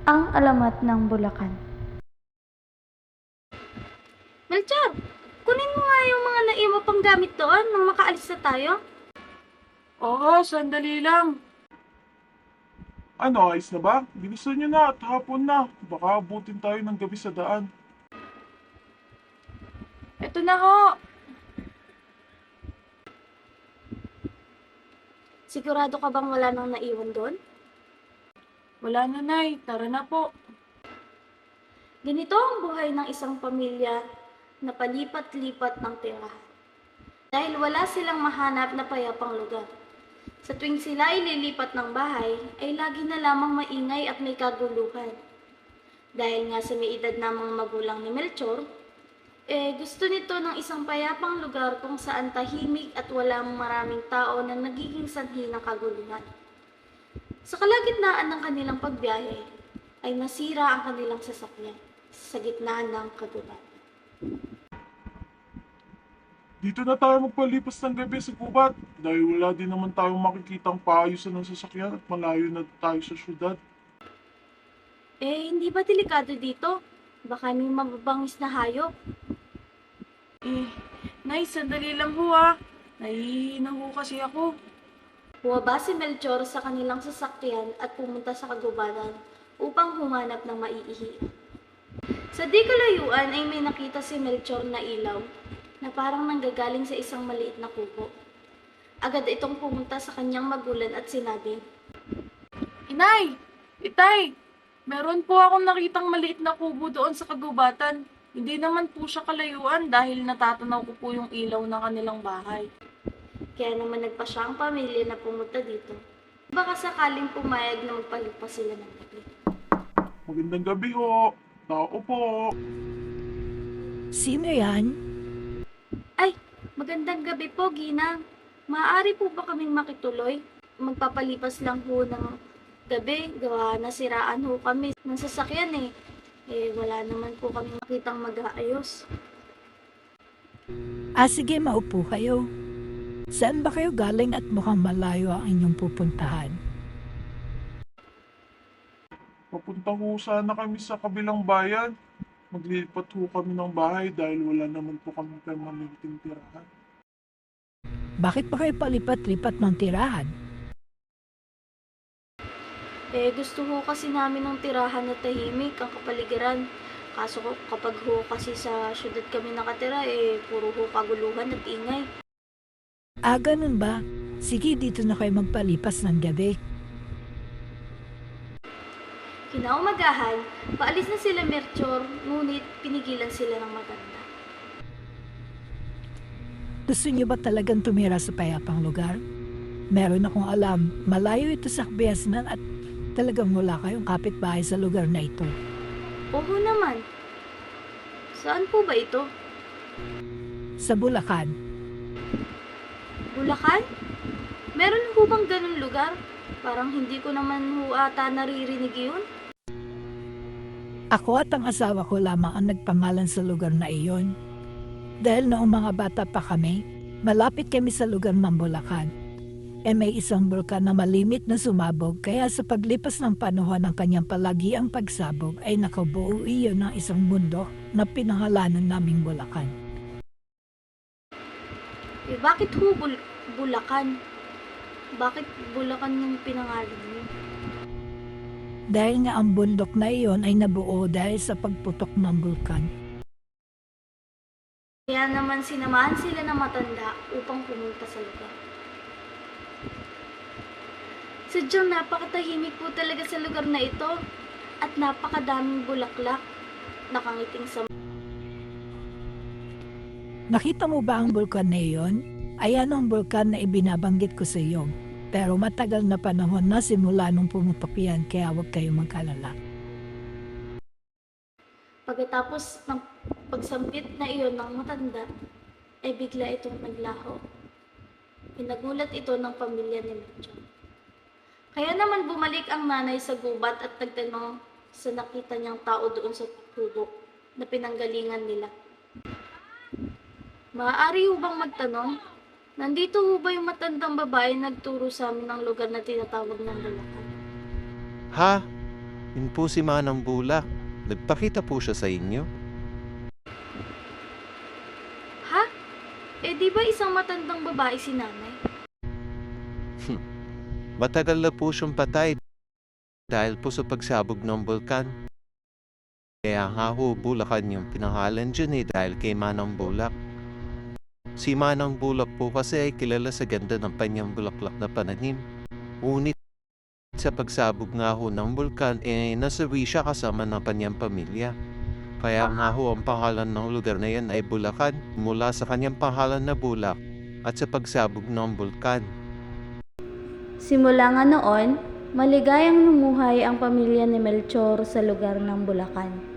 Ang alamat ng Bulacan. Melchor, kunin mo nga yung mga naiwan pang gamit doon nang makaalis na tayo. Oo, sandali lang. Ano, ayos na ba? Bilisan nyo na at hapon na. Baka abutin tayo ng gabi sa daan. Eto na ho. Sigurado ka bang wala nang naiwan doon? Wala na, Nay. Tara na po. Ganito ang buhay ng isang pamilya na palipat-lipat ng tirahan. Dahil wala silang mahanap na payapang lugar. Sa tuwing sila ay lilipat ng bahay, ay lagi na lamang maingay at may kaguluhan. Dahil nga sa may edad na mga magulang ni Melchor, gusto nito ng isang payapang lugar kung saan tahimik at walang maraming tao na nagiging sanhi ng kaguluhan. Sa kalagitnaan ng kanilang pagbiyahe, ay nasira ang kanilang sasakyan sa gitna ng kaguluhan. Dito na tayo magpalipas ng gabi sa gubat. Dahil wala din naman tayong makikitang paayusan ng sasakyan at malayo na tayo sa syudad. Hindi ba delikado dito? Baka may mababangis na hayop. Nay, sandali lang ho ah. Nahihina ho kasi ako. Bumaba si Melchor sa kanilang sasakyan at pumunta sa kagubatan upang humanap ng maiihi. Sa di kalayuan ay may nakita si Melchor na ilaw na parang nanggagaling sa isang maliit na kubo. Agad itong pumunta sa kanyang magulan at sinabi, Inay! Itay! Meron po akong nakitang maliit na kubo doon sa kagubatan. Hindi naman po siya kalayuan dahil natatanaw ko po yung ilaw ng kanilang bahay. kaya naman nagpa siya ang pamilya na pumunta dito. Baka sakaling pumayag na magpalipas sila ng gabi. Magandang gabi ho. Tao po. Sino yan? Ay, magandang gabi po, Ginang. Maaari po ba kaming makituloy? Magpapalipas lang ho ng gabi. Gawa nasiraan ho kami ng sasakyan eh. Wala naman po kami makitang mag-aayos. Sige, maupo kayo. Saan ba kayo galing at mukhang malayo ang inyong pupuntahan? Papunta ho sana kami sa kabilang bayan. Maglilipat ho kami ng bahay dahil wala naman po kami permanenteng tirahan. Bakit ba kayo palipat-lipat ng tirahan? Gusto ho kasi namin ng tirahan na tahimik ang kapaligiran. Kaso kapag ho kasi sa syudad kami nakatira, puro ho kaguluhan at ingay. Ganun ba? Sige, dito na kayo magpalipas ng gabi. Kinaumagahan, paalis na sila Melchor, ngunit pinigilan sila ng maganda. Gusto niyo ba talagang tumira sa payapang lugar? Meron akong alam, malayo ito sa Biasnan at talagang wala kayong kapitbahay sa lugar na ito. Oo naman. Saan po ba ito? Sa Bulacan. Bulacan? Meron ho bang ganun lugar? Parang hindi ko naman ho ata naririnig yun. Ako at ang asawa ko lamang ang nagpangalan sa lugar na iyon. Dahil noong mga bata pa kami, malapit kami sa lugar ng Bulacan. May isang bulkan na malimit na sumabog kaya sa paglipas ng panahon ng kanyang palagiang pagsabog ay nakabuo iyon ng isang mundo na pinangalanan naming Bulacan. Bakit ho Bulacan? Bakit Bulacan yung pinangalan niyo? Dahil nga ang bundok na iyon ay nabuo dahil sa pagputok ng bulkan. Kaya naman sinamahan sila ng matanda upang pumunta sa lugar. Sadyang napakatahimik po talaga sa lugar na ito at napakadaming bulaklak nakangiting sa... Nakita mo ba ang bulkan na iyon? Ayan ang bulkan na ibinabanggit ko sa iyo. Pero matagal na panahon na simula nung pumutok yan kaya huwag kayong mag-alala. Pagkatapos ng pagsampit na iyon ng matanda, ay bigla itong naglaho. Pinagulat ito ng pamilya ni Melchor. Kaya naman bumalik ang nanay sa gubat at nagtanong sa nakita niyang tao doon sa kubo na pinanggalingan nila. Maaari ho bang magtanong? Nandito ho ba yung matandang babae nagturo sa amin ng lugar na tinatawag ng Bulacan? Ha? Yun po si Manang Bulak. Nagpakita po siya sa inyo. Ha? Di ba isang matandang babae si nanay? Matagal na po siyang patay dahil po sa pagsabog ng bulkan. Kaya nga ho, Bulacan yung pinangalan dyan dahil kay Manang Bulak. Si Manang Bulak po kasi ay kilala sa ganda ng kanyang bulaklak na pananim. Ngunit sa pagsabog nga ho ng bulkan, nasawi siya kasama ng kanyang pamilya. Kaya nga ho, ang pangalan ng lugar na yan ay Bulacan mula sa kanyang pangalan na Bulak at sa pagsabog ng bulkan. Simula nga noon, maligayang lumuhay ang pamilya ni Melchor sa lugar ng Bulacan.